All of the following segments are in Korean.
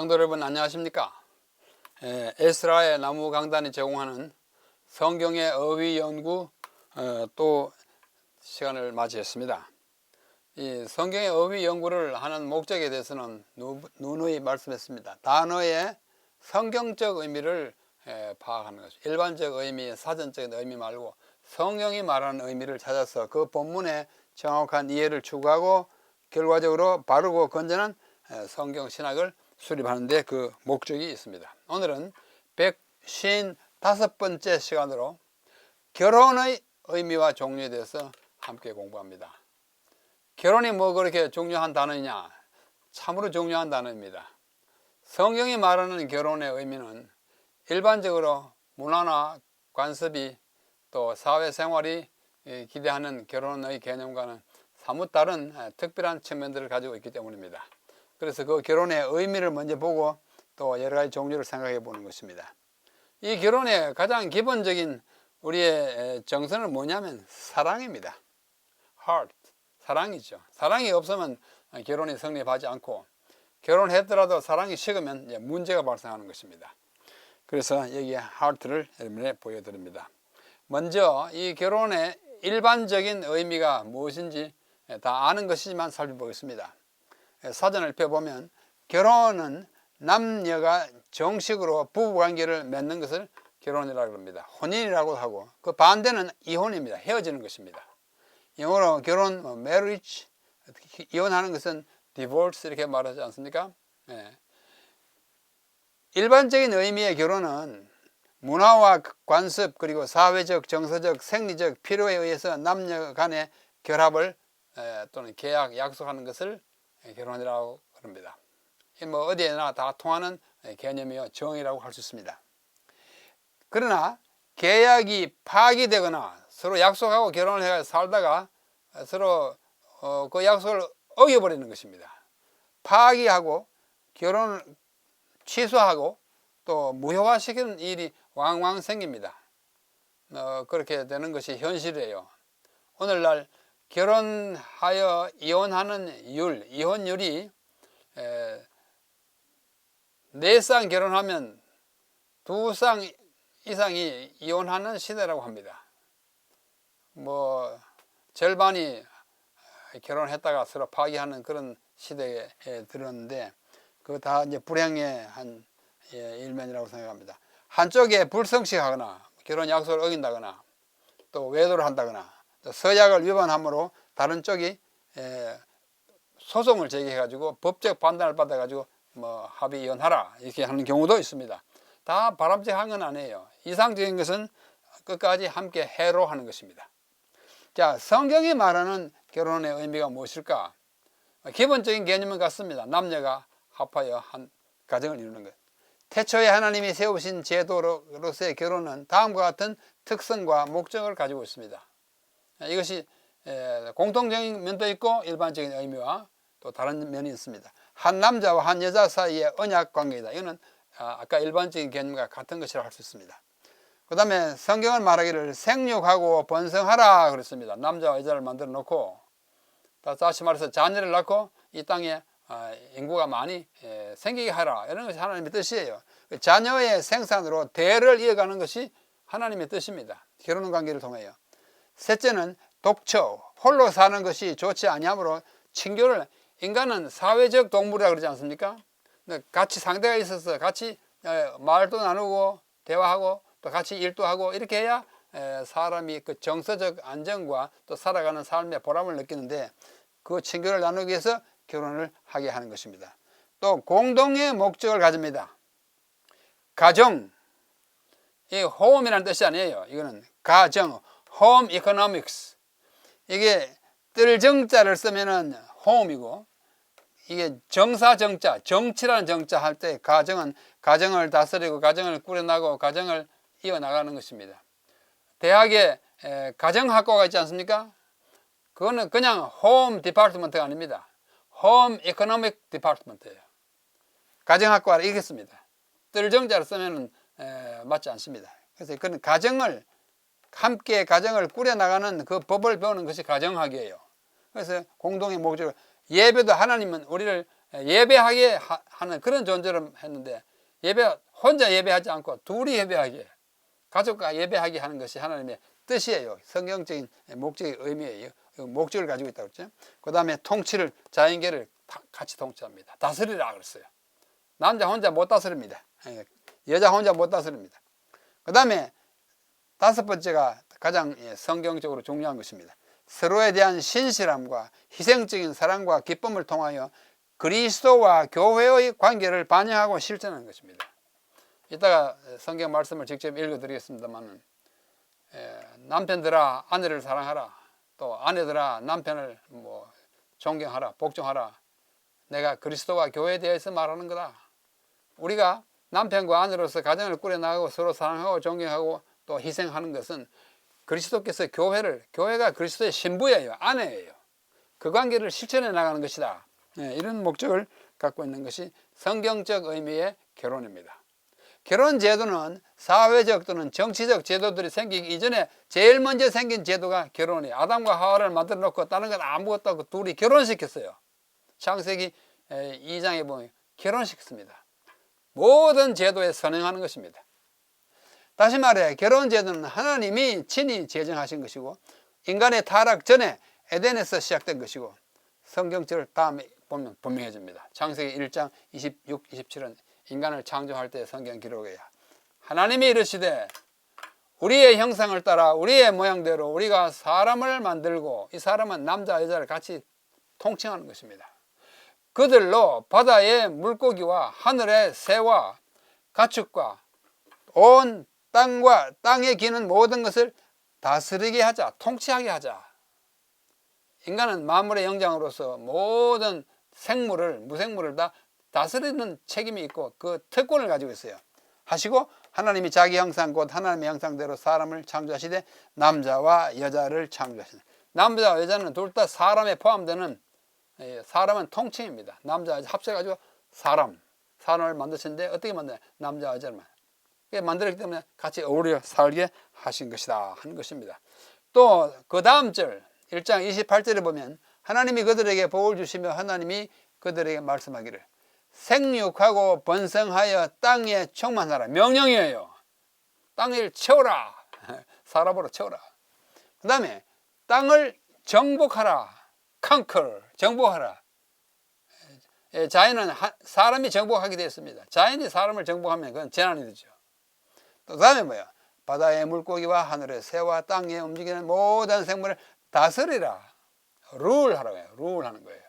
성도 여러분 안녕하십니까? 에스라의 나무 강단이 제공하는 성경의 어휘 연구 또 시간을 맞이했습니다. 이 성경의 어휘 연구를 하는 목적에 대해서는 누누이 말씀했습니다. 단어의 성경적 의미를 파악하는 것입니다. 일반적 의미, 사전적인 의미 말고 성경이 말하는 의미를 찾아서 그 본문의 정확한 이해를 추구하고 결과적으로 바르고 건전한 성경 신학을 수립하는 데 그 목적이 있습니다. 오늘은 155번째 시간으로 결혼의 의미와 종류에 대해서 함께 공부합니다. 결혼이 뭐 그렇게 중요한 단어냐? 참으로 중요한 단어입니다. 성경이 말하는 결혼의 의미는 일반적으로 문화나 관습이 또 사회생활이 기대하는 결혼의 개념과는 사뭇 다른 특별한 측면들을 가지고 있기 때문입니다. 그래서 그 결혼의 의미를 먼저 보고 또 여러 가지 종류를 생각해 보는 것입니다. 이 결혼의 가장 기본적인 우리의 정서는 뭐냐면 사랑입니다. Heart, 사랑이죠. 사랑이 없으면 결혼이 성립하지 않고 결혼했더라도 사랑이 식으면 문제가 발생하는 것입니다. 그래서 여기에 Heart를 여러분에 보여드립니다. 먼저 이 결혼의 일반적인 의미가 무엇인지 다 아는 것이지만 살펴보겠습니다. 사전을 펴보면 결혼은 남녀가 정식으로 부부관계를 맺는 것을 결혼이라고 합니다. 혼인이라고 하고 그 반대는 이혼입니다. 헤어지는 것입니다. 영어로 결혼, marriage, 이혼하는 것은 divorce 이렇게 말하지 않습니까? 일반적인 의미의 결혼은 문화와 관습 그리고 사회적, 정서적, 생리적 필요에 의해서 남녀 간의 결합을 또는 계약, 약속하는 것을 결혼이라고 합니다. 뭐 어디에나 다 통하는 개념이요 정의라고 할 수 있습니다. 그러나 계약이 파기되거나 서로 약속하고 결혼을 해 살다가 서로 그 약속을 어겨버리는 것입니다. 파기하고 결혼을 취소하고 또 무효화시키는 일이 왕왕 생깁니다. 그렇게 되는 것이 현실이에요. 오늘날 결혼하여 이혼하는 이혼율이 4쌍 결혼하면 2쌍 이상이 이혼하는 시대라고 합니다. 뭐 절반이 결혼했다가 서로 파기하는 그런 시대에 들었는데 그거 다 이제 불행의 한 일면이라고 생각합니다. 한쪽에 불성실하거나 결혼 약속을 어긴다거나 또 외도를 한다거나 서약을 위반함으로 다른 쪽이 소송을 제기해가지고 법적 판단을 받아가지고 뭐 합의 이혼하라 이렇게 하는 경우도 있습니다. 다 바람직한 건 아니에요. 이상적인 것은 끝까지 함께 해로하는 것입니다. 자, 성경이 말하는 결혼의 의미가 무엇일까? 기본적인 개념은 같습니다. 남녀가 합하여 한 가정을 이루는 것. 태초에 하나님이 세우신 제도로서의 결혼은 다음과 같은 특성과 목적을 가지고 있습니다. 이것이 공통적인 면도 있고 일반적인 의미와 또 다른 면이 있습니다. 한 남자와 한 여자 사이의 언약 관계이다. 이거는 아까 일반적인 개념과 같은 것이라고 할 수 있습니다. 그 다음에 성경은 말하기를 생육하고 번성하라 그랬습니다. 남자와 여자를 만들어 놓고 다시 말해서 자녀를 낳고 이 땅에 인구가 많이 생기게 하라. 이런 것이 하나님의 뜻이에요. 자녀의 생산으로 대를 이어가는 것이 하나님의 뜻입니다. 결혼관계를 통해요. 셋째는 독처, 홀로 사는 것이 좋지 아니하므로 친교를, 인간은 사회적 동물이라고 그러지 않습니까? 같이 상대가 있어서 같이 말도 나누고 대화하고 또 같이 일도 하고 이렇게 해야 사람이 그 정서적 안정과 또 살아가는 삶의 보람을 느끼는데 그 친교를 나누기 위해서 결혼을 하게 하는 것입니다. 또 공동의 목적을 가집니다. 가정, 이 home이라는 뜻이 아니에요. 이거는 가정, home economics. 이게 뜰정자를 쓰면은 home이고 이게 정사정자, 정치라는 정자 할 때 가정은 가정을 다스리고 가정을 꾸려나가고 가정을 이어나가는 것입니다. 대학에 가정학과가 있지 않습니까? 그거는 그냥 홈 디파트먼트가 아닙니다. 홈 이코노믹 디파트먼트예요. 가정학과를 이겼습니다. 뜰정자를 쓰면 맞지 않습니다. 그래서 그는 가정을 함께 가정을 꾸려나가는 그 법을 배우는 것이 가정학이에요. 그래서 공동의 목적을 예배도 하나님은 우리를 예배하게 하는 그런 존재로 했는데, 혼자 예배하지 않고 둘이 예배하게, 가족과 예배하게 하는 것이 하나님의 뜻이에요. 성경적인 목적의 의미예요. 목적을 가지고 있다고 그랬죠. 그 다음에 통치를, 자연계를 같이 통치합니다. 다스리라 그랬어요. 남자 혼자 못 다스립니다. 여자 혼자 못 다스립니다. 그 다음에 다섯 번째가 가장 성경적으로 중요한 것입니다. 서로에 대한 신실함과 희생적인 사랑과 기쁨을 통하여 그리스도와 교회의 관계를 반영하고 실천하는 것입니다. 이따가 성경 말씀을 직접 읽어드리겠습니다만, 남편들아 아내를 사랑하라, 또 아내들아 남편을 존경하라, 복종하라. 내가 그리스도와 교회에 대해서 말하는 거다. 우리가 남편과 아내로서 가정을 꾸려나가고 서로 사랑하고 존경하고 또 희생하는 것은 그리스도께서 교회가 그리스도의 신부예요. 아내예요. 그 관계를 실천해 나가는 것이다. 이런 목적을 갖고 있는 것이 성경적 의미의 결혼입니다. 결혼 제도는 사회적 또는 정치적 제도들이 생기기 이전에 제일 먼저 생긴 제도가 결혼이에요. 아담과 하와를 만들어 놓고 다른 건 아무것도 없고 둘이 결혼시켰어요. 창세기 2장에 보면 결혼시켰습니다. 모든 제도에 선행하는 것입니다. 다시 말해 결혼 제도는 하나님이 친히 제정하신 것이고, 인간의 타락 전에 에덴에서 시작된 것이고, 성경절 다음에 보면 분명해집니다. 창세기 1장 26, 27은 인간을 창조할 때 성경 기록이에요. 하나님이 이르시되 우리의 형상을 따라 우리의 모양대로 우리가 사람을 만들고, 이 사람은 남자 여자를 같이 통칭하는 것입니다. 그들로 바다의 물고기와 하늘의 새와 가축과 온 땅과 땅에 기는 모든 것을 다스리게 하자, 통치하게 하자. 인간은 만물의 영장으로서 모든 무생물을 다 다스리는 책임이 있고 그 특권을 가지고 있어요. 하시고 하나님이 자기 형상 곧 하나님의 형상대로 사람을 창조하시되 남자와 여자를 창조하시네. 남자와 여자는 둘 다 사람에 포함되는, 사람은 통칭입니다. 남자 여자 합쳐가지고 사람을 만드셨는데 어떻게 만드냐? 남자 여자를 만들었기 때문에 같이 어울려 살게 하신 것이다 하는 것입니다. 또 그 다음 절 1장 28절에 보면 하나님이 그들에게 복을 주시며 하나님이 그들에게 말씀하기를 생육하고 번성하여 땅에 충만하라. 명령이에요. 땅을 채워라. 사람으로 채워라. 그 다음에 땅을 정복하라. conquer, 정복하라. 자연은 사람이 정복하게 되었습니다. 자연이 사람을 정복하면 그건 재난이 되죠. 또 다음에 뭐야? 바다의 물고기와 하늘의 새와 땅에 움직이는 모든 생물을 다스리라. 룰하라고 해요. 룰하는 거예요.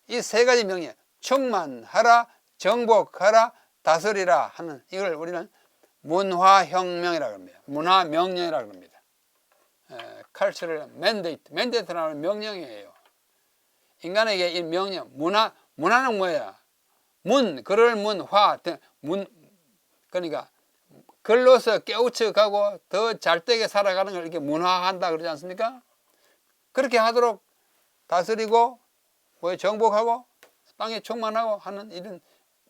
이 세 가지 명령, 충만하라, 정복하라, 다스리라 하는, 이걸 우리는 문화혁명이라고 합니다. 문화명령이라고 합니다. cultural mandate라는 명령이에요. 인간에게 이 명령, 문화는 뭐야? 글을 그러니까 글로서 깨우쳐가고 더 잘되게 살아가는 걸 이렇게 문화한다 그러지 않습니까? 그렇게 하도록 다스리고 정복하고 땅에 충만하고 하는 이런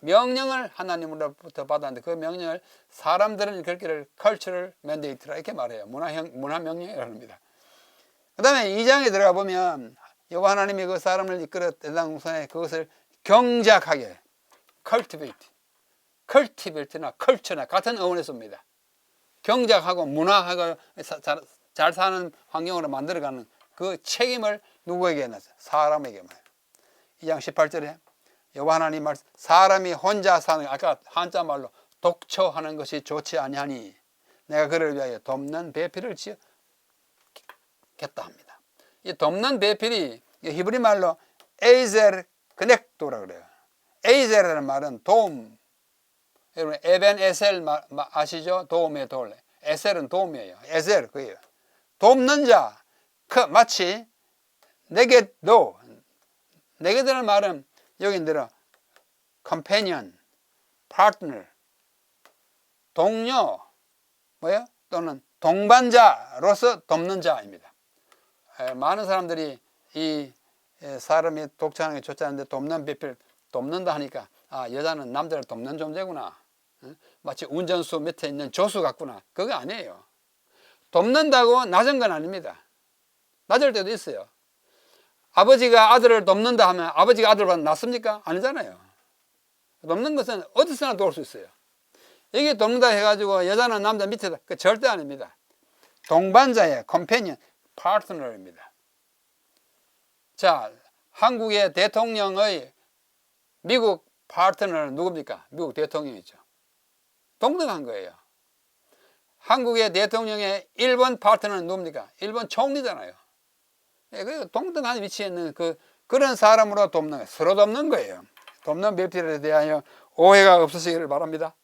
명령을 하나님으로부터 받았는데, 그 명령을 사람들은 그렇게를 cultural mandate라 이렇게 말해요. 문화명령이라고 합니다. 그 다음에 2장에 들어가 보면 여호와 하나님이 그 사람을 이끌어 에덴 동산에 그것을 경작하게, cultivate나 culture나 같은 어원을 씁니다. 경작하고 문화하고 잘 사는 환경으로 만들어가는 그 책임을 누구에게 놨어요? 사람에게 말해요. 2장 18절에 여호와 하나님 말씀, 사람이 혼자 사는, 아까 한자말로 독처하는 것이 좋지 아니하니 내가 그를 위하여 돕는 배필을 지었겠다 합니다. 이 돕는 배필이 히브리 말로 에이젤 그넥도라 그래요. 에이젤이라는 말은 도움. 여러분 에벤 에셀 아시죠? 도움의 돌. 에셀은 도움이에요. 에셀 그예요. 돕는 자. 마치 내게도라는 말은 여기 들어 companion, partner, 동료, 또는 동반자로서 돕는 자입니다. 많은 사람들이 이 사람이 독처하는 게 좋지 않은데 돕는 배필, 돕는다 하니까 여자는 남자를 돕는 존재구나. 마치 운전수 밑에 있는 조수 같구나. 그거 아니에요. 돕는다고 낮은 건 아닙니다. 낮을 때도 있어요. 아버지가 아들을 돕는다 하면 아버지가 아들보다 낫습니까? 아니잖아요. 돕는 것은 어디서나 도울 수 있어요. 여기 돕는다 해가지고 여자는 남자 밑에다, 그 절대 아닙니다. 동반자의 컴패니언, 파트너입니다. 자, 한국의 대통령의 미국 파트너는 누굽니까? 미국 대통령이죠. 동등한 거예요. 한국의 대통령의 일본 파트너는 누굽니까? 일본 총리잖아요. 그리고 동등한 위치에 있는 그런 사람으로 돕는 거예요. 서로 돕는 거예요. 돕는 배필에 대하여 오해가 없으시기를 바랍니다.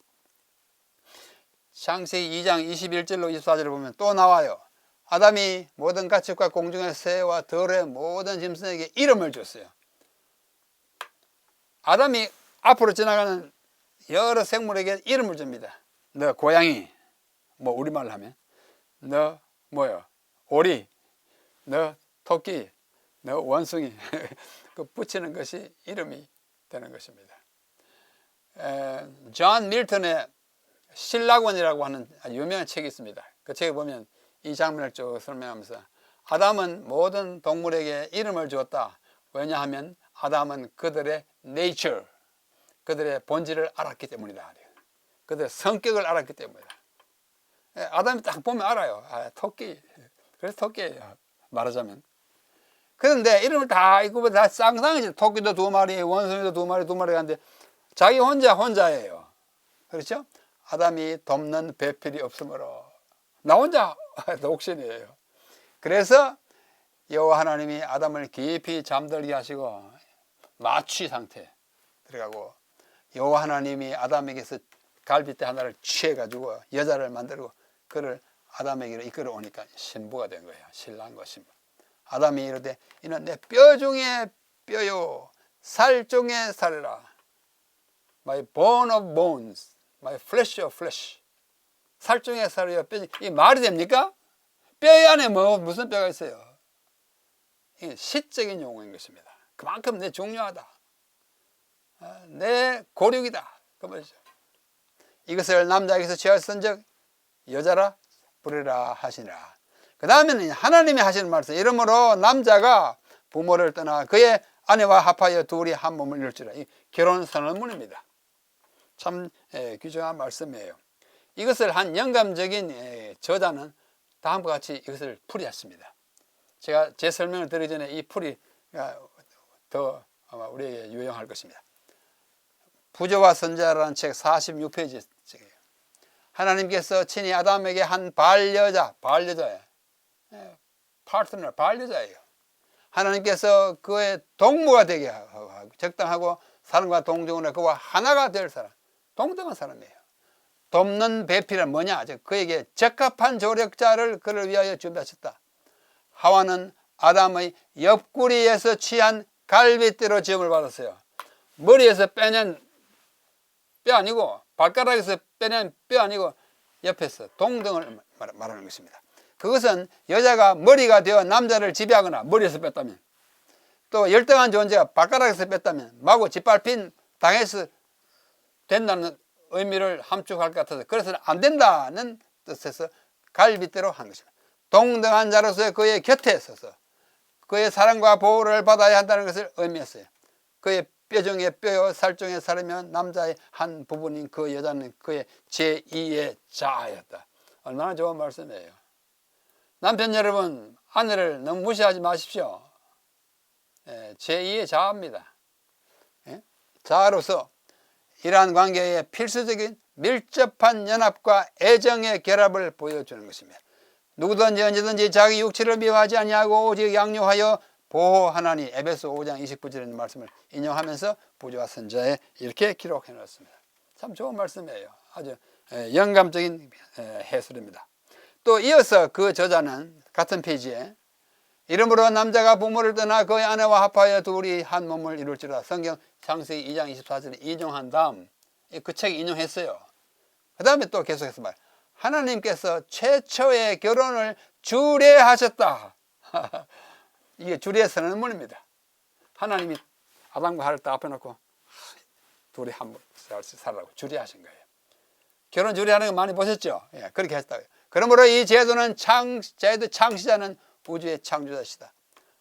창세기 2장 21절로 24절을 보면 또 나와요. 아담이 모든 가축과 공중의 새와 들의 모든 짐승에게 이름을 줬어요. 아담이 앞으로 지나가는 여러 생물에게 이름을 줍니다. 너 고양이, 뭐 우리말로 하면 너 뭐요? 오리, 너 토끼, 너 원숭이 그 붙이는 것이 이름이 되는 것입니다. 존 밀턴의 신락원이라고 하는 아주 유명한 책이 있습니다. 그 책에 보면 이 장면을 쭉 설명하면서 아담은 모든 동물에게 이름을 주었다. 왜냐하면 아담은 그들의 nature, 그들의 본질을 알았기 때문이다. 그들의 성격을 알았기 때문이다. 아담이 딱 보면 알아요. 아, 토끼. 그래서 토끼예요. 말하자면. 그런데 이름을 다 이거 다 쌍쌍이지. 토끼도 2마리, 원숭이도 2마리 하는데 자기 혼자예요. 그렇죠? 아담이 돕는 배필이 없으므로 나 혼자 독신이에요. 그래서 여호와 하나님이 아담을 깊이 잠들게 하시고 마취 상태 들어가고 여호와 하나님이 아담에게서 갈빗대 하나를 취해가지고 여자를 만들고 그를 아담에게로 이끌어 오니까 신부가 된 거예요. 신랑과 신부. 아담이 이르되 이는 내 뼈 중에 뼈요 살 중에 살이라. My bone of bones, my flesh of flesh. 살 중에 살이요 뼈. 이 말이 됩니까? 뼈 안에 무슨 뼈가 있어요? 이게 시적인 용어인 것입니다. 그만큼 내 중요하다. 내 고륙이다. 그 말이죠. 이것을 남자에게서 취하였은즉 여자라 부르라 하시니라. 그 다음에는 하나님이 하시는 말씀. 이러므로 남자가 부모를 떠나 그의 아내와 합하여 둘이 한 몸을 이룰지라. 이 결혼 선언문입니다. 참 귀중한 말씀이에요. 이것을 한 영감적인 저자는 다음과 같이 이것을 풀이했습니다. 제가 제 설명을 드리기 전에 이 풀이가 더 아마 우리에게 유용할 것입니다. 부조와 선지자라는 책 46페이지 책이에요. 하나님께서 친히 아담에게 한 반려자예요. 파트너, 반려자예요. 하나님께서 그의 동무가 되게 하고 적당하고 사람과 동정으로 그와 하나가 될 사람, 동등한 사람이에요. 돕는 배필은 뭐냐? 그에게 적합한 조력자를 그를 위하여 준비하셨다. 하와는 아담의 옆구리에서 취한 갈빗대로 지음을 받았어요. 머리에서 빼낸 뼈 아니고 발가락에서 빼낸 뼈 아니고 옆에서 동등을 말하는 것입니다. 그것은 여자가 머리가 되어 남자를 지배하거나 머리에서 뺐다면 또 열등한 존재가 발가락에서 뺐다면 마구 짓밟힌 당해서 된다는 의미를 함축할 것 같아서 그래서는 안 된다는 뜻에서 갈빗대로 한 것입니다. 동등한 자로서 그의 곁에 서서 그의 사랑과 보호를 받아야 한다는 것을 의미했어요. 그의 뼈 중에 뼈요 살 중에 살이면 남자의 한 부분인 그 여자는 그의 제2의 자아였다. 얼마나 좋은 말씀이에요. 남편 여러분, 아내를 너무 무시하지 마십시오. 제2의 자아입니다. 자아로서 이러한 관계에 필수적인 밀접한 연합과 애정의 결합을 보여주는 것입니다. 누구든지 언제든지 자기 육체를 미워하지 아니하고 오직 양육하여 보호하나니. 에베소 5장 29절의 말씀을 인용하면서 부조와 선지자에 이렇게 기록해 놓았습니다. 참 좋은 말씀이에요. 아주 영감적인 해설입니다. 또 이어서 그 저자는 같은 페이지에 이러므로 남자가 부모를 떠나 그의 아내와 합하여 둘이 한 몸을 이룰지라. 성경 창세기 2장 24절에 인용한 다음 그 책 인용했어요. 그 다음에 또 계속해서 말 하나님께서 최초의 결혼을 주례하셨다. 이게 주례 선언문입니다. 하나님이 아담과 하와를 딱 앞에 놓고 둘이 한 몸 살라고 주례하신 거예요. 결혼 주례하는 거 많이 보셨죠? 예, 그렇게 했다고요. 그러므로 이 제도는 제도 창시자는 우주의 창조자시다.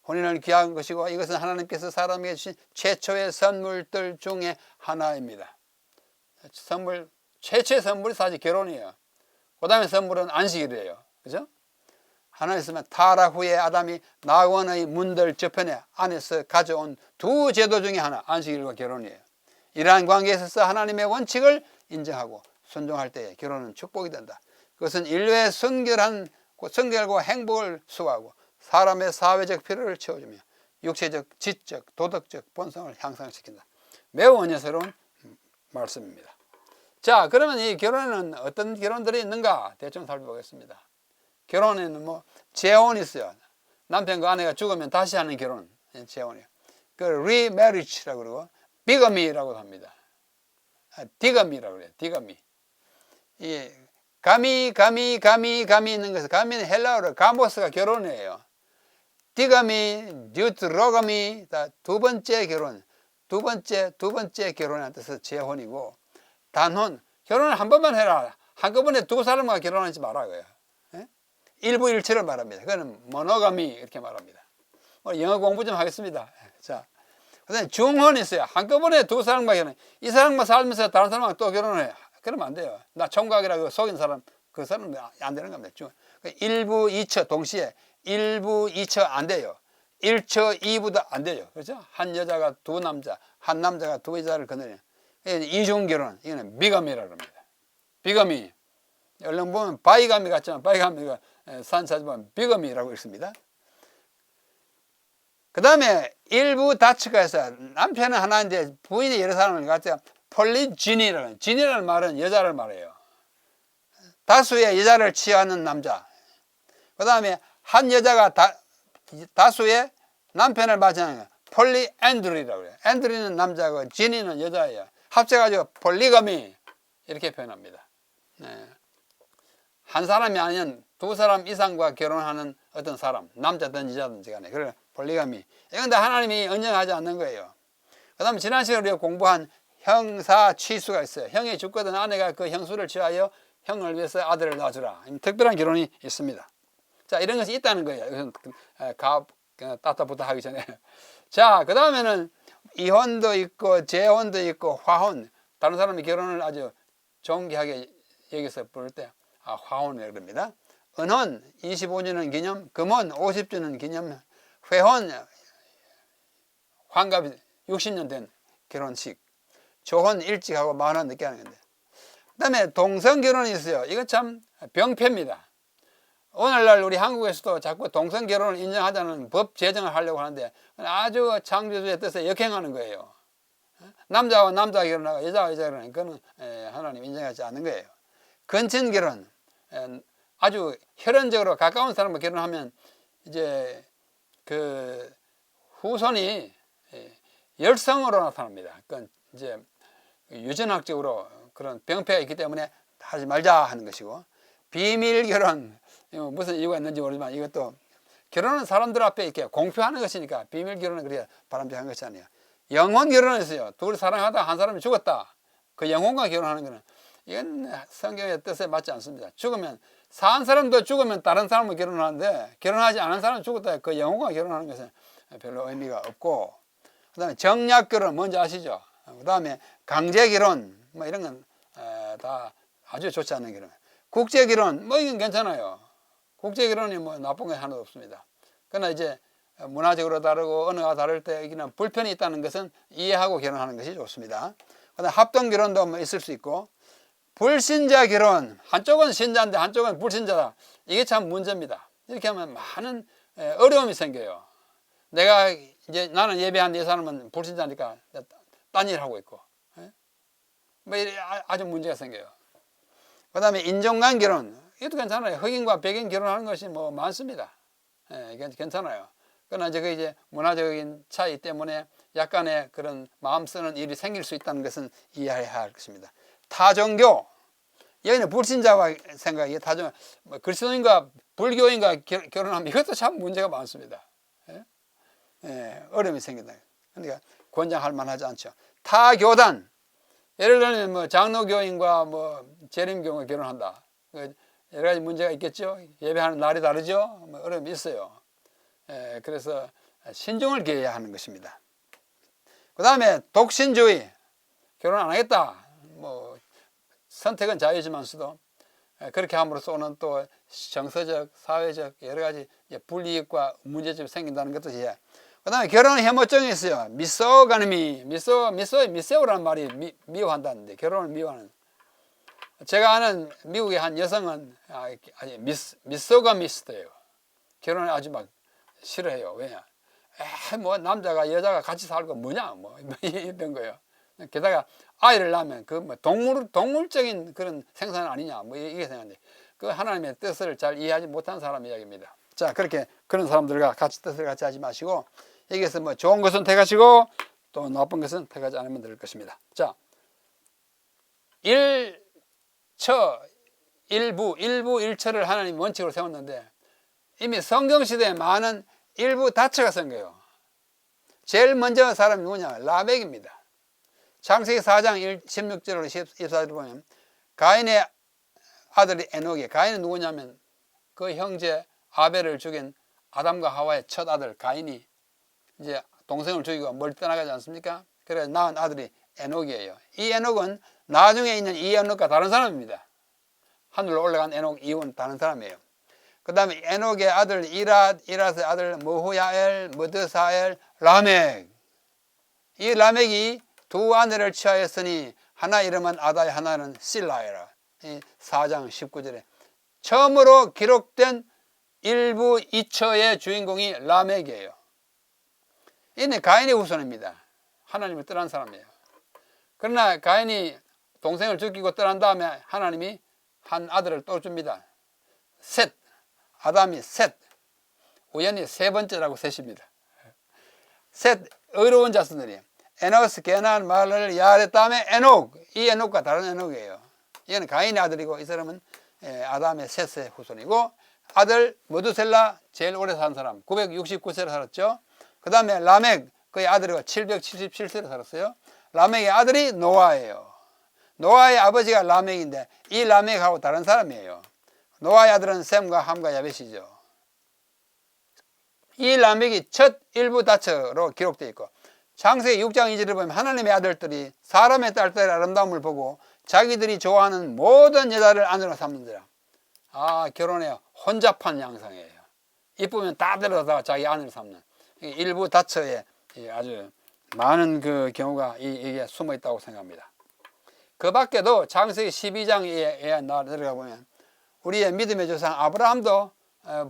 혼인은 귀한 것이고 이것은 하나님께서 사람에게 주신 최초의 선물들 중에 하나입니다. 최초의 선물이 사실 결혼이에요. 그 다음에 선물은 안식일이에요. 그죠? 하나님께서 타락 후에 아담이 낙원의 문들 저편에 안에서 가져온 두 제도 중에 하나, 안식일과 결혼이에요. 이러한 관계에 있어서 하나님의 원칙을 인정하고 순종할 때에 결혼은 축복이 된다. 그것은 인류의 순결과 행복을 수호하고 사람의 사회적 필요를 채워주며 육체적, 지적, 도덕적 본성을 향상시킨다. 매우 은혜스러운 말씀입니다. 자, 그러면 이 결혼에는 어떤 결혼들이 있는가 대충 살펴보겠습니다. 결혼에는 뭐 재혼이 있어요. 남편과 아내가 죽으면 다시 하는 결혼, 재혼이에요. 그 remarriage라고 그러고 비거미라고 합니다. 디거미라고 그래요. 디거미. 이 가미 있는 것은 가미는 헬라어로 가모스가 결혼이에요. 디거미, 듀트로거미 두 번째 결혼, 두 번째 결혼이라는 뜻은 재혼이고 단혼, 결혼을 한 번만 해라. 한꺼번에 두 사람과 결혼하지 말아요. 일부일체를 말합니다. 그거는 모노가미 이렇게 말합니다. 영어 공부 좀 하겠습니다. 자, 그다음에 중혼이 있어요. 한꺼번에 두 사람과 결혼. 이 사람과 살면서 다른 사람과 또 결혼해. 그러면 안 돼요. 나 총각이라고 속인 사람, 그 사람은 안 되는 겁니다. 일부, 이처 동시에 일부, 이처 안 돼요. 일처, 이부도 안 돼요. 그렇죠? 한 여자가 두 남자, 한 남자가 두 여자를 거느리는 이중 결혼, 이거는 비거미라고 합니다. 비거미. 얼른 보면 바이가미 같지만 바이가미가 산사지 보면 비거미라고 읽습니다. 그 다음에 일부 다츠가 해서 남편은 하나인데 부인이 여러 사람을 갖다가 폴리지니라는, 지니라는 말은 여자를 말해요. 다수의 여자를 취하는 남자. 그 다음에 한 여자가 다수의 남편을 맞이하는 거예요. 폴리앤드리라고 그래요. 앤드리는 남자고 지니는 여자예요. 합쳐가지고 폴리거미 이렇게 표현합니다. 네. 한 사람이 아니면 두 사람 이상과 결혼하는 어떤 사람, 남자든 여자든지 간에 그래 폴리거미. 이건 다 하나님이 인정하지 않는 거예요. 그 다음에 지난 시간에 우리가 공부한 형사 취수가 있어요. 형이 죽거든 아내가 그 형수를 취하여 형을 위해서 아들을 낳아주라. 특별한 결혼이 있습니다. 자, 이런 것이 있다는 거예요. 따따부터 하기 전에. 자, 그 다음에는 이혼도 있고 재혼도 있고 화혼. 다른 사람이 결혼을 아주 존귀하게 여기서 부를 때 화혼이라고 합니다. 은혼 25주년 기념, 금혼 50주년 기념, 회혼 환갑이 60년 된 결혼식, 조혼 일찍 하고 만원 늦게 하는 건데. 그 다음에 동성결혼이 있어요. 이거 참 병폐입니다. 오늘날 우리 한국에서도 자꾸 동성결혼을 인정하자는 법 제정을 하려고 하는데 아주 창조주의 뜻에 역행하는 거예요. 남자와 남자 결혼하고 여자와 여자 결혼하는 그거는 하나님 인정하지 않는 거예요. 근친결혼, 아주 혈연적으로 가까운 사람과 결혼하면 이제 그 후손이 열성으로 나타납니다. 그건 이제 유전학적으로 그런 병폐가 있기 때문에 하지 말자 하는 것이고, 비밀 결혼 무슨 이유가 있는지 모르지만 이것도 결혼은 사람들 앞에 이렇게 공표하는 것이니까 비밀 결혼은 그렇게 바람직한 것이 아니에요. 영혼 결혼을 했어요. 둘이 사랑하다 한 사람이 죽었다. 그 영혼과 결혼하는 것은 이건 성경의 뜻에 맞지 않습니다. 죽으면 산 사람도 죽으면 다른 사람과 결혼하는데 결혼하지 않은 사람이 죽었다. 그 영혼과 결혼하는 것은 별로 의미가 없고, 그 다음에 정략 결혼 뭔지 아시죠? 그 다음에 강제 결혼 뭐 이런 건 다 아주 좋지 않은 결혼. 국제 결혼 뭐 이건 괜찮아요. 국제 결혼이 뭐 나쁜 게 하나도 없습니다. 그러나 이제 문화적으로 다르고 언어가 다를 때 여기는 불편이 있다는 것은 이해하고 결혼하는 것이 좋습니다. 그다음 합동 결혼도 뭐 있을 수 있고, 불신자 결혼, 한쪽은 신자인데 한쪽은 불신자다. 이게 참 문제입니다. 이렇게 하면 많은 어려움이 생겨요. 내가 이제 나는 예배한 이 사람은 불신자니까 딴 일 하고 있고, 뭐 아주 문제가 생겨요. 그 다음에 인종간 결혼, 이것도 괜찮아요. 흑인과 백인 결혼하는 것이 뭐 많습니다. 이게 괜찮아요. 그러나 이제 문화적인 차이 때문에 약간의 그런 마음 쓰는 일이 생길 수 있다는 것은 이해해야 할 것입니다. 타종교, 여기는 불신자와 생각이 타종, 그리스도인과 불교인과 결혼하면 이것도 참 문제가 많습니다. 어려움이 생긴다. 그러니까 권장할 만하지 않죠. 타교단, 예를 들면 뭐 장로교인과 뭐 재림교인과 결혼한다. 여러 가지 문제가 있겠죠. 예배하는 날이 다르죠. 뭐 어려움이 있어요. 그래서 신중을 기해야 하는 것입니다. 그 다음에 독신주의, 결혼 안 하겠다. 뭐 선택은 자유지만서도 그렇게 함으로써 오는 또 정서적, 사회적 여러 가지 불이익과 문제점이 생긴다는 것도 이해. 그 다음에 결혼 혐오증이 있어요. 미소라는 말이 미워한다는데, 결혼을 미워하는. 제가 아는 미국의 한 여성은 미소가미스트예요. 결혼을 아주 막 싫어해요. 왜냐? 뭐 남자가 여자가 같이 살고 뭐냐 뭐 이런 거예요. 게다가 아이를 낳으면 그 뭐 동물적인 그런 생산 아니냐 뭐 이게 생각하는데, 그 하나님의 뜻을 잘 이해하지 못한 사람 이야기입니다. 자, 그렇게 그런 사람들과 같이 뜻을 같이 하지 마시고, 여기에서 뭐 좋은 것은 택하시고 또 나쁜 것은 택하지 않으면 될 것입니다. 자, 일부일처를 하나님 원칙으로 세웠는데, 이미 성경시대에 많은 일부 다처가 쓴 거예요. 제일 먼저 사람이 누구냐? 라멕입니다. 창세기 4장 16절로 14절을 보면 가인의 아들이 에녹이, 가인은 누구냐면 그 형제 아벨을 죽인 아담과 하와의 첫 아들 가인이 이제 동생을 죽이고 멀리 떠나가지 않습니까? 그래서 낳은 아들이 에녹이에요. 이 에녹은 나중에 있는 이 에녹과 다른 사람입니다. 하늘로 올라간 에녹 이후는 다른 사람이에요. 그 다음에 에녹의 아들 이랏의 아들 머후야엘, 머드사엘, 라멕. 이 라멕이 두 아내를 취하였으니 하나 이름은 아다의 하나는 실라이라. 4장 19절에 처음으로 기록된 일부 이처의 주인공이 라멕이에요. 이는 가인의 후손입니다. 하나님을 떠난 사람이에요. 그러나 가인이 동생을 죽이고 떠난 다음에 하나님이 한 아들을 또 줍니다. 셋. 아담이 셋. 우연히 세 번째라고 셋입니다. 셋. 의로운 자손들이 에노스, 게난, 말을, 야렛 다음에 에녹. 이 에녹과 다른 에녹이에요. 이는 가인의 아들이고 이 사람은 아담의 셋의 후손이고, 아들 머두셀라 제일 오래 산 사람 969세를 살았죠. 그 다음에 라멕, 그의 아들이고 777세를 살았어요. 라멕의 아들이 노아예요. 노아의 아버지가 라멕인데 이 라멕하고 다른 사람이에요. 노아의 아들은 셈과 함과 야벳이죠. 이 라멕이 첫 일부 다처로 기록되어 있고, 창세기 6장 2절을 보면 하나님의 아들들이 사람의 딸들의 아름다움을 보고 자기들이 좋아하는 모든 여자를 아내로 삼는지라. 아, 결혼해요. 혼잡한 양상이에요. 이쁘면 다 데려다가 자기 아내로 삼는 일부 다처에 아주 많은 그 경우가 이게 숨어 있다고 생각합니다. 그 밖에도 창세기 12장에 들어가 보면 우리의 믿음의 조상 아브라함도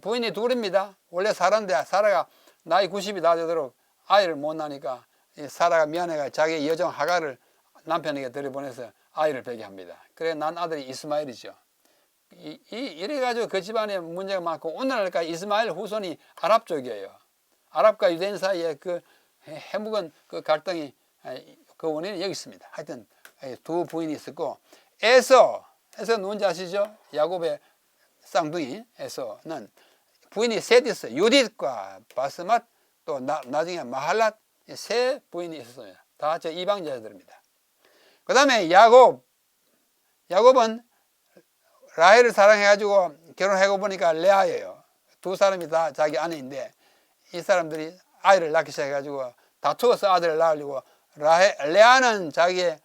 부인이 둘입니다. 원래 사라인데 사라가 나이 90이 다 되도록 아이를 못 낳으니까 사라가 미안해가 자기 여종 하가를 남편에게 들여보내서 아이를 베게 합니다. 그래 난 아들이 이스마엘이죠. 이래가지고 그 집안에 문제가 많고, 오늘날까지 이스마엘 후손이 아랍 쪽이에요. 아랍과 유대인 사이에 그 해묵은 그 갈등이, 그 원인은 여기 있습니다. 하여튼 두 부인이 있었고, 에서 누군지 아시죠? 야곱의 쌍둥이 에서는 부인이 셋 있어요. 유딧과 바스맛, 또 나중에 마할랏, 세 부인이 있었어요. 다 저 이방 여자들입니다. 그 다음에 야곱은 라헬을 사랑해가지고 결혼하고 보니까 레아예요. 두 사람이 다 자기 아내인데 이 사람들이 아이를 낳기 시작해가지고 다투어서 아들을 낳으려고 레아는 자기의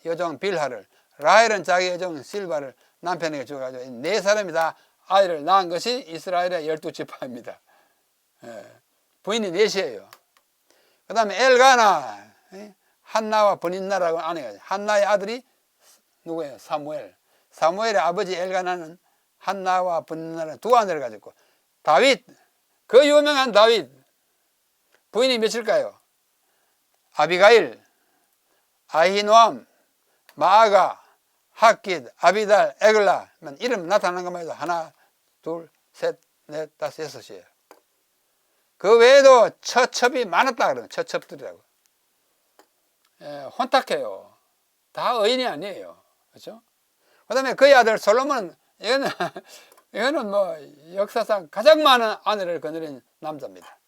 여종 빌하를, 라헬은 자기 여종 실바를 남편에게 줘가지고 네 사람이 다 아이를 낳은 것이 이스라엘의 12지파입니다. 부인이 넷이에요. 그 다음에 엘가나, 한나와 브닌나라고 아내가, 한나의 아들이 누구예요? 사무엘의 아버지 엘가나는 한나와 브닌나라는 두 아내를 가졌고, 다윗, 그 유명한 다윗 부인이 몇일까요? 아비가일, 아히노암, 마아가, 핫깃, 아비달, 에글라. 이름 나타나는 것만 해도 하나, 둘, 셋, 넷, 다섯, 여섯이에요. 그 외에도 처첩이 많았다 그러면 처첩들이라고. 혼탁해요. 다 의인이 아니에요. 그렇죠? 그 다음에 그의 아들 솔로몬은 이거는 뭐 역사상 가장 많은 아내를 거느린 남자입니다.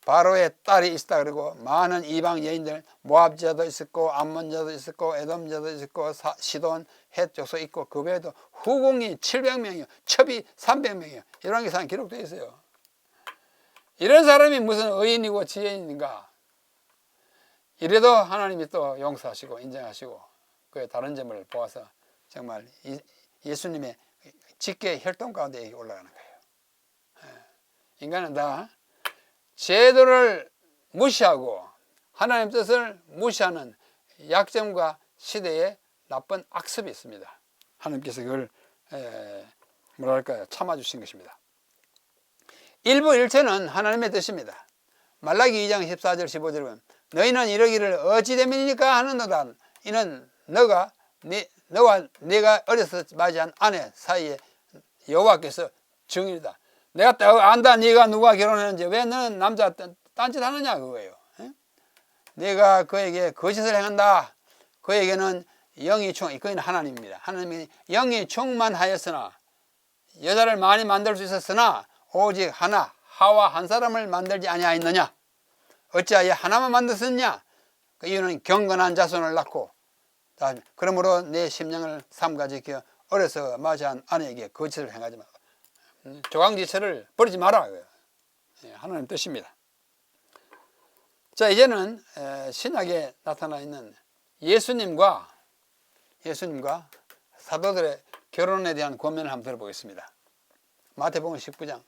바로의 딸이 있다 그러고, 많은 이방 여인들, 모압자도 있었고 암몬자도 있었고 에돔자도 있었고 시돈 헷 족속 있고, 그 외에도 후궁이 700명이요 첩이 300명이요 이런 게 기록되어 있어요. 이런 사람이 무슨 의인이고 지혜인가? 이래도 하나님이 또 용서하시고 인정하시고 그의 다른 점을 보아서 정말 예수님의 직계 혈통 가운데 올라가는 거예요. 인간은 다 제도를 무시하고 하나님 뜻을 무시하는 약점과 시대의 나쁜 악습이 있습니다. 하나님께서 그걸 뭐랄까요, 참아주신 것입니다. 일부 일체는 하나님의 뜻입니다. 말라기 2장 14절 15절에 보면 너희는 이러기를 어찌 됨이니까 하는도다. 이는 너와 네가 어려서 맞이한 아내 사이에 여호와께서 증인이다. 내가 딱 안다. 네가 누가 결혼했는지. 왜 너는 남자 딴짓 하느냐 그거예요. 네가 그에게 거짓을 행한다. 그에게는 영이 그건 하나님입니다. 하나님이 영이 충만하였으나 여자를 많이 만들 수 있었으나 오직 하나 하와 한 사람을 만들지 아니하였느냐. 어찌하여 하나만 만들었느냐. 그 이유는 경건한 자손을 낳고 그러므로 내 심령을 삼가 지켜 어려서 맞이한 아내에게 거짓을 행하지 마라. 조강지처를 버리지 마라. 하나님 뜻입니다. 자, 이제는 신약에 나타나 있는 예수님과 사도들의 결혼에 대한 권면을 한번 들어보겠습니다. 마태복음 19장.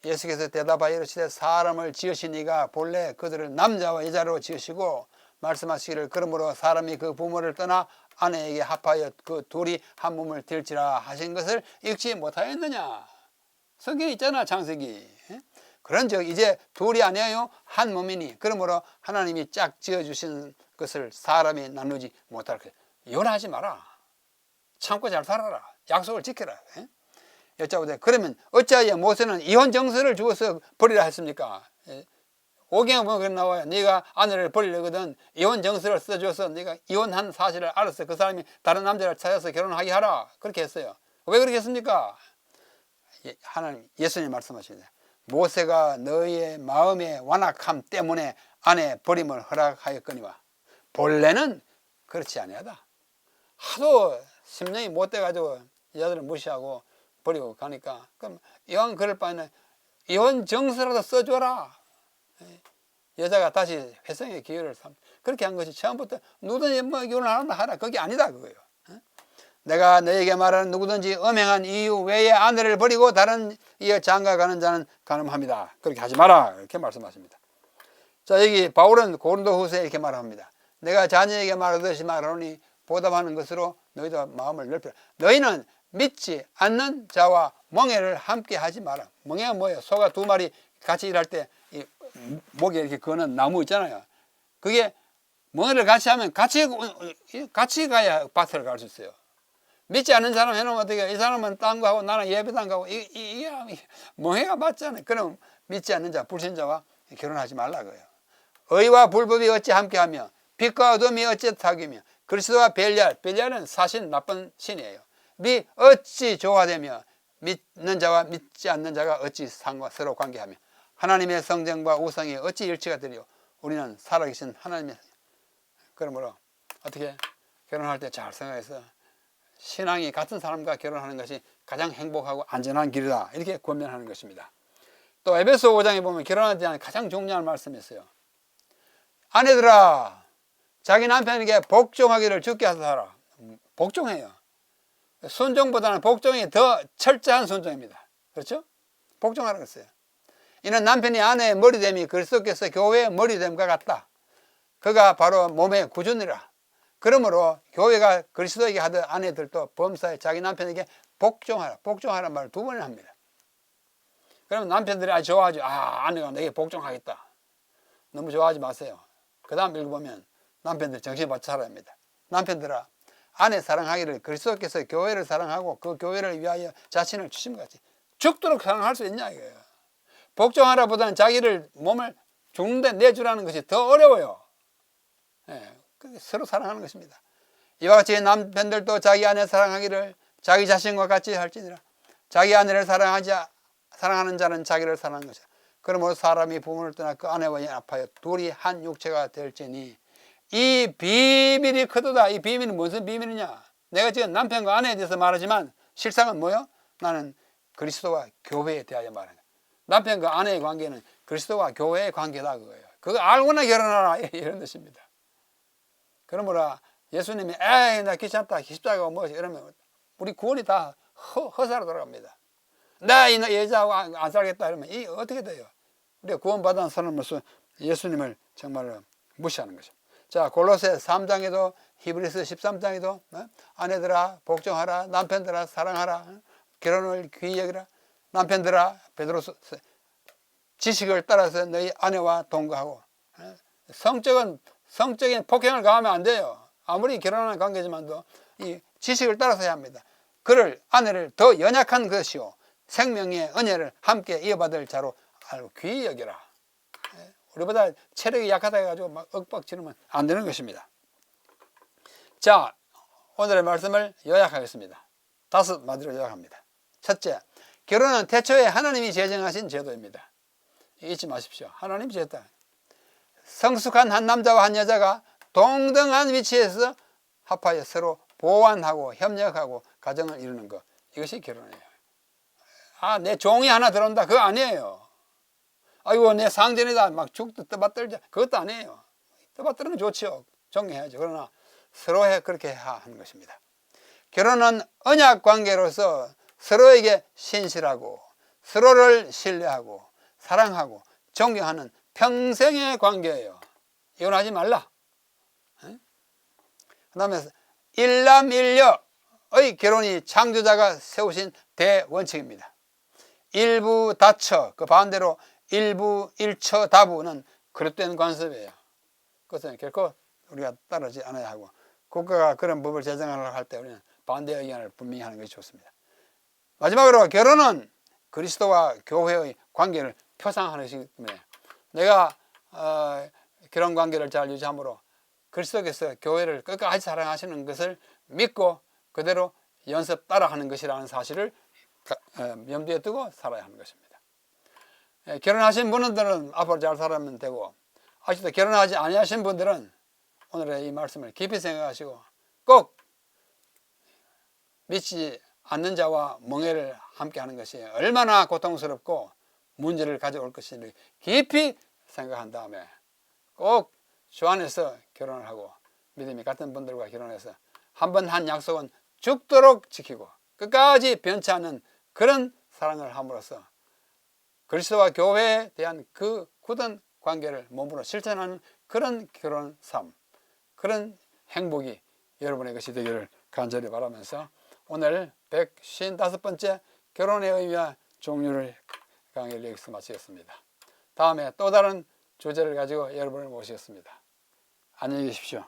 예수께서 대답하여 이르시되 사람을 지으시니가 본래 그들을 남자와 여자로 지으시고 말씀하시기를 그러므로 사람이 그 부모를 떠나 아내에게 합하여 그 둘이 한 몸을 될지라 하신 것을 읽지 못하였느냐. 성경에 있잖아, 창세기. 그런즉 이제 둘이 아니에요 한 몸이니 그러므로 하나님이 짝 지어주신 것을 사람이 나누지 못할 거예요. 이혼하지 마라. 참고 잘 살아라. 약속을 지켜라. 여쭤보되 그러면 어찌하여 모세는 이혼 정서를 주어서 버리라 했습니까? 오경에 보면 그렇게 나와요. 네가 아내를 버리려거든 이혼 정서를 써줘서 네가 이혼한 사실을 알아서 그 사람이 다른 남자를 찾아서 결혼하게 하라. 그렇게 했어요. 왜 그렇게 했습니까? 하나님 예수님 말씀하십니다. 모세가 너희의 마음의 완악함 때문에 아내 버림을 허락하였거니와 본래는 그렇지 아니하다. 하도 심령이 못돼가지고 여자들을 무시하고 버리고 가니까 그럼 이왕 그럴 바에는 이혼 정서라도 써줘라. 여자가 다시 회성의 기회를 그렇게 한 것이 처음부터 누구든지 뭐 이혼을 하라 그게 아니다 그거예요. 내가 너에게 말하는 누구든지 음행한 이유 외에 아내를 버리고 다른 이에 장가가는 자는 간음합니다. 그렇게 하지 마라 이렇게 말씀하십니다. 자, 여기 바울은 고린도후서에 이렇게 말합니다. 내가 자녀에게 말하듯이 말하노니 보답하는 것으로 너희도 마음을 넓히라. 너희는 믿지 않는 자와 멍에를 함께 하지 마라. 멍에가 뭐예요? 소가 두 마리 같이 일할 때 이 목에 이렇게 거는 나무 있잖아요. 그게 멍에를 같이 하면 같이 가야 밭을 갈 수 있어요. 믿지 않는 사람 해놓으면 어떻게 이 사람은 딴 거 하고 나는 예배도 안 가고 이게 멍해가 맞잖아요. 그럼 믿지 않는 자 불신자와 결혼하지 말라고요. 의와 불법이 어찌 함께하며 빛과 어둠이 어찌 사귀며 그리스도와 벨리알은 사실 나쁜 신이에요. 미 어찌 조화되며 믿는 자와 믿지 않는 자가 어찌 서로 관계하며 하나님의 성정과 우상이 어찌 일치가 되리요. 우리는 살아계신 하나님의 그러므로 어떻게 결혼할 때 잘 생각해서 신앙이 같은 사람과 결혼하는 것이 가장 행복하고 안전한 길이다 이렇게 권면하는 것입니다. 또 에베소 5장에 보면 결혼에 대한 가장 중요한 말씀이 있어요. 아내들아 자기 남편에게 복종하기를 주께 하라. 복종해요. 순종보다는 복종이 더 철저한 순종입니다. 그렇죠? 복종하라고 했어요. 이는 남편이 아내의 머리됨이 그리스도께서 교회의 머리됨과 같다. 그가 바로 몸의 구준이라. 그러므로 교회가 그리스도에게 하듯 아내들도 범사에 자기 남편에게 복종하라. 복종하라는 말을 두 번을 합니다. 그러면 남편들이 아주 좋아하죠. 아내가 내게 복종하겠다. 너무 좋아하지 마세요. 그 다음 읽어보면 남편들 정신 바쳐 살아야 합니다. 남편들아 아내 사랑하기를 그리스도께서 교회를 사랑하고 그 교회를 위하여 자신을 주신 것 같이 죽도록 사랑할 수 있냐 이거예요. 복종하라 보다는 자기를 몸을 죽는데 내주라는 것이 더 어려워요. 서로 사랑하는 것입니다. 이와 같이 남편들도 자기 아내 사랑하기를 자기 자신과 같이 할지니라. 자기 아내를 사랑하는 자는 자기를 사랑하는 것이다. 그러므로 사람이 부모를 떠나 그 아내와 연합하여 둘이 한 육체가 될지니 이 비밀이 크도다. 이 비밀은 무슨 비밀이냐? 내가 지금 남편과 아내에 대해서 말하지만 실상은 뭐요? 나는 그리스도와 교회에 대하여 말하는 거야. 남편과 아내의 관계는 그리스도와 교회의 관계다 그거예요. 그거 알고나 결혼하라 이런 뜻입니다. 그러므로 예수님이 에이 나 귀찮다 십자가가 뭐지 이러면 우리 구원이 다 허사로 돌아갑니다. 나 이 여자하고 안 살겠다 이러면 이 어떻게 돼요? 우리가 구원받은 사람으로서 예수님을 정말로 무시하는 거죠. 자, 골로새 3장에도 히브리서 13장에도 아내들아 복종하라, 남편들아 사랑하라, 결혼을 귀히 여기라, 남편들아 베드로서 지식을 따라서 너희 아내와 동거하고. 성적인 폭행을 가하면 안 돼요. 아무리 결혼하는 관계지만도 이 지식을 따라서 해야 합니다. 그를 아내를 더 연약한 것이요 생명의 은혜를 함께 이어받을 자로 알고 귀히 여기라. 우리보다 체력이 약하다 해가지고 막 윽박 지르면 안 되는 것입니다. 자, 오늘의 말씀을 요약하겠습니다. 5마디로 요약합니다. 첫째, 결혼은 태초에 하나님이 제정하신 제도입니다. 잊지 마십시오. 하나님이 제도다. 성숙한 한 남자와 한 여자가 동등한 위치에서 합하여 서로 보완하고 협력하고 가정을 이루는 것, 이것이 결혼이에요. 아, 내 종이 하나 들어온다, 그거 아니에요. 아이고 내 상전이다 막 죽도 떠받들자, 그것도 아니에요. 떠받드는 좋죠. 존경해야죠. 그러나 서로 그렇게 하는 것입니다. 결혼은 언약 관계로서 서로에게 신실하고 서로를 신뢰하고 사랑하고 존경하는 평생의 관계예요. 이혼하지 말라. 그 다음에 일남일녀의 결혼이 창조자가 세우신 대원칙입니다. 일부 다처, 그 반대로 일부 일처 다부는 그릇된 관습이에요. 그것은 결코 우리가 따르지 않아야 하고, 국가가 그런 법을 제정하려고 할 때 우리는 반대 의견을 분명히 하는 것이 좋습니다. 마지막으로 결혼은 그리스도와 교회의 관계를 표상하는 것이기 때문에 내가 결혼 관계를 잘 유지함으로 그리스도께서 교회를 끝까지 사랑하시는 것을 믿고 그대로 연습 따라하는 것이라는 사실을 염두에 두고 살아야 하는 것입니다. 결혼하신 분들은 앞으로 잘 살아면 되고, 아직도 결혼하지 아니하신 분들은 오늘의 이 말씀을 깊이 생각하시고 꼭 믿지 않는 자와 멍해를 함께 하는 것이 얼마나 고통스럽고 문제를 가져올 것인지 깊이 생각한 다음에 꼭 주 안에서 결혼을 하고 믿음이 같은 분들과 결혼해서 한 번 한 약속은 죽도록 지키고 끝까지 변치 않는 그런 사랑을 함으로써 그리스도와 교회에 대한 그 굳은 관계를 몸으로 실천하는 그런 결혼 삶, 그런 행복이 여러분의 것이 되기를 간절히 바라면서 오늘 155번째 결혼의 의미와 종류를 강의를 여기서 마치겠습니다. 다음에 또 다른 주제를 가지고 여러분을 모시겠습니다. 안녕히 계십시오.